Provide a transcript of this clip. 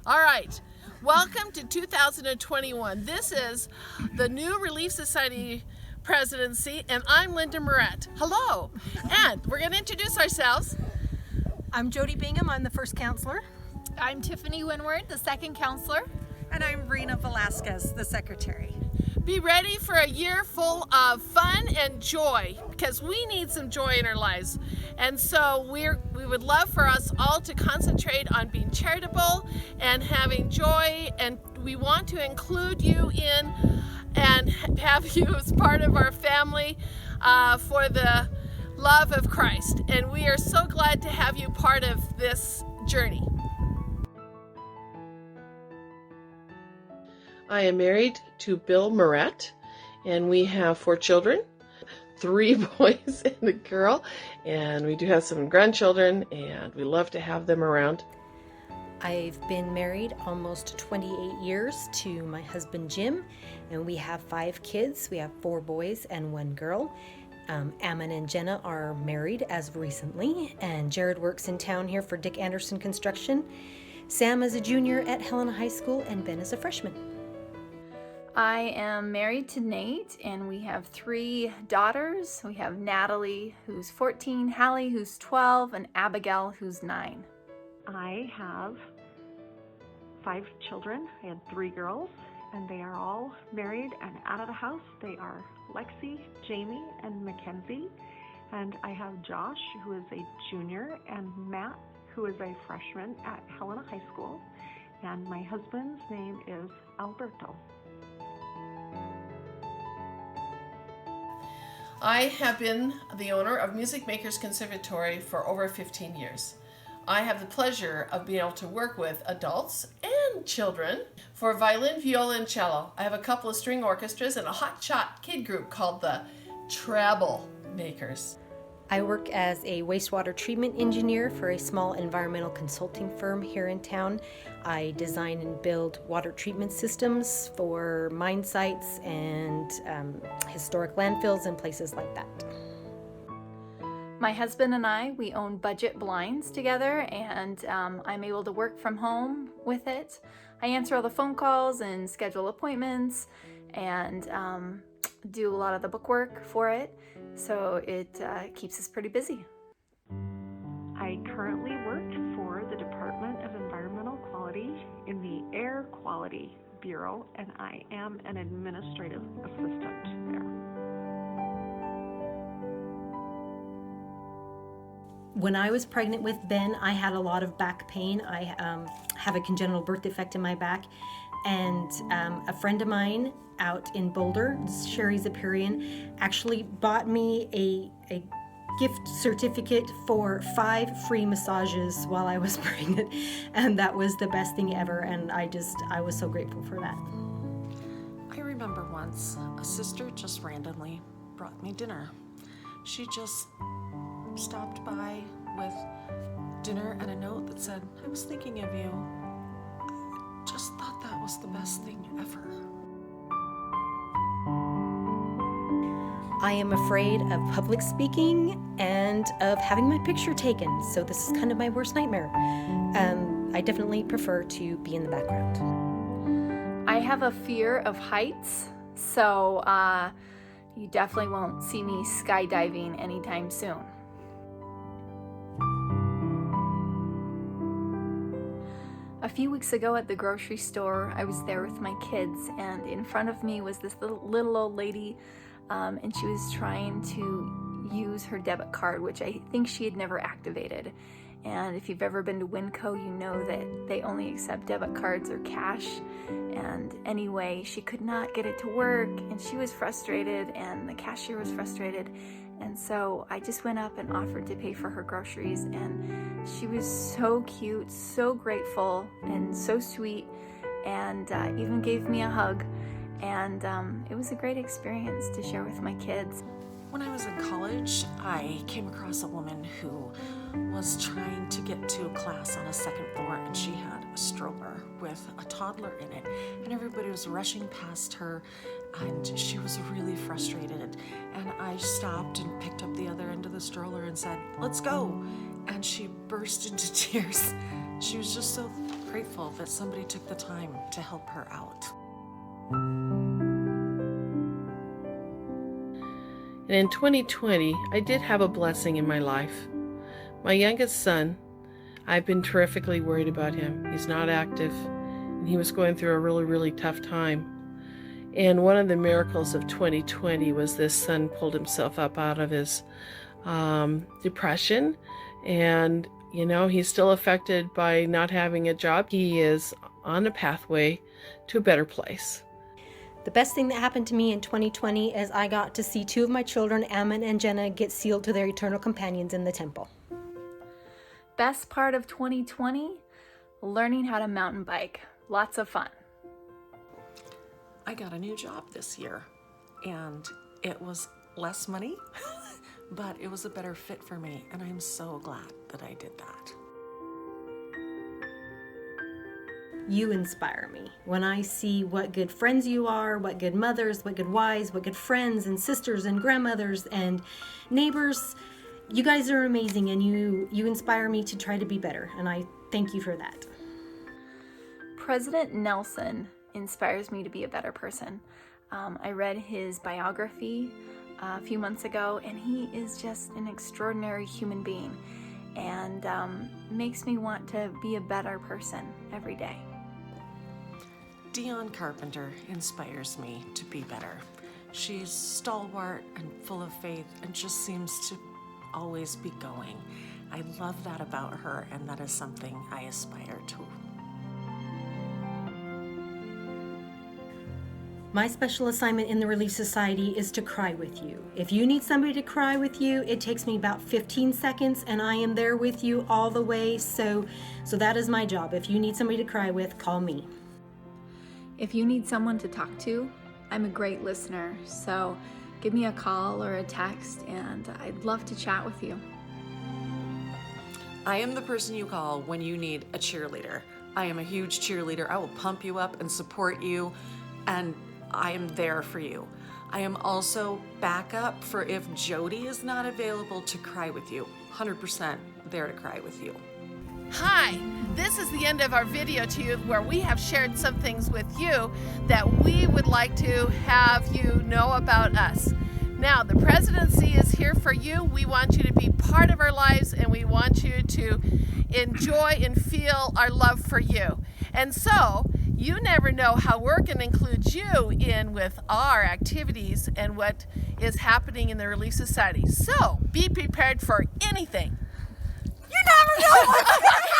All right, welcome to 2021. This is the new Relief Society presidency, and I'm Linda Moret. Hello, and we're going to introduce ourselves. I'm Jody Bingham, I'm the first counselor. I'm Tiffany Winward, the second counselor. And I'm Rena Velasquez, the secretary. Be ready for a year full of fun and joy, because we need some joy in our lives. And so we would love for us all to concentrate on being charitable and having joy, and we want to include you in and have you as part of our family for the love of Christ. And we are so glad to have you part of this journey. I am married to Bill Moret, and we have 4 children, 3 boys and a girl, and we do have some grandchildren, and we love to have them around. I've been married almost 28 years to my husband Jim, and we have 5 kids. We have 4 boys and 1 girl. Ammon and Jenna are married as of recently, and Jared works in town here for Dick Anderson Construction. Sam is a junior at Helena High School, and Ben is a freshman. I am married to Nate, and we have 3 daughters. We have Natalie, who's 14, Hallie, who's 12, and Abigail, who's 9. I have 5 children. I had 3 girls, and they are all married and out of the house. They are Lexi, Jamie, and Mackenzie. And I have Josh, who is a junior, and Matt, who is a freshman at Helena High School. And my husband's name is Alberto. I have been the owner of Music Makers Conservatory for over 15 years. I have the pleasure of being able to work with adults and children for violin, viola, and cello. I have a couple of string orchestras and a hotshot kid group called the Treble Makers. I work as a wastewater treatment engineer for a small environmental consulting firm here in town. I design and build water treatment systems for mine sites and historic landfills and places like that. My husband and I, we own Budget Blinds together, and I'm able to work from home with it. I answer all the phone calls and schedule appointments and do a lot of the bookwork for it, so it keeps us pretty busy. I currently work for the Department of Environmental Quality in the Air Quality Bureau, and I am an administrative assistant there. When I was pregnant with Ben, I had a lot of back pain. I have a congenital birth defect in my back, and a friend of mine out in Boulder, Sherry Zapirian, actually bought me a gift certificate for 5 free massages while I was pregnant, and that was the best thing ever, and I was so grateful for that. I remember once a sister just randomly brought me dinner. She just stopped by with dinner and a note that said, "I was thinking of you." I just thought that was the best thing ever. I am afraid of public speaking and of having my picture taken, so this is kind of my worst nightmare. I definitely prefer to be in the background. I have a fear of heights, so you definitely won't see me skydiving anytime soon. A few weeks ago at the grocery store, I was there with my kids, and in front of me was this little old lady, and she was trying to use her debit card, which I think she had never activated. And if you've ever been to Winco, you know that they only accept debit cards or cash. And anyway, she could not get it to work, and she was frustrated, and the cashier was frustrated. And so I just went up and offered to pay for her groceries, and she was so cute, so grateful, and so sweet, and even gave me a hug. And it was a great experience to share with my kids. When I was in college, I came across a woman who was trying to get to a class on a 2nd floor, and she had a stroller with a toddler in it, and everybody was rushing past her, and she was really frustrated. And I stopped and picked up the other end of the stroller and said, "Let's go." And she burst into tears she was just so grateful that somebody took the time to help her out. And in 2020, I did have a blessing in my life. My youngest son, I've been terrifically worried about him. He's not active, and he was going through a really, really tough time. And one of the miracles of 2020 was this son pulled himself up out of his depression. And, you know, he's still affected by not having a job. He is on a pathway to a better place. The best thing that happened to me in 2020 is I got to see 2 of my children, Ammon and Jenna, get sealed to their eternal companions in the temple. Best part of 2020? Learning how to mountain bike. Lots of fun. I got a new job this year, and it was less money, but it was a better fit for me, and I'm so glad that I did that. You inspire me. When I see what good friends you are, what good mothers, what good wives, what good friends and sisters and grandmothers and neighbors, you guys are amazing, and you inspire me to try to be better, and I thank you for that. President Nelson inspires me to be a better person. I read his biography a few months ago, and he is just an extraordinary human being, and makes me want to be a better person every day. Dion Carpenter inspires me to be better. She's stalwart and full of faith and just seems to always be going. I love that about her, and that is something I aspire to. My special assignment in the Relief Society is to cry with you. If you need somebody to cry with you, it takes me about 15 seconds, and I am there with you all the way. So that is my job. If you need somebody to cry with, call me. If you need someone to talk to, I'm a great listener, so give me a call or a text, and I'd love to chat with you. I am the person you call when you need a cheerleader. I am a huge cheerleader. I will pump you up and support you, and I am there for you. I am also backup for if Jody is not available to cry with you. 100% there to cry with you. Hi, this is the end of our video to you where we have shared some things with you that we would like to have you know about us. Now, the presidency is here for you. We want you to be part of our lives, and we want you to enjoy and feel our love for you. And so, you never know how we're going to include you in with our activities and what is happening in the Relief Society. So, be prepared for anything. You never know what's going to happen.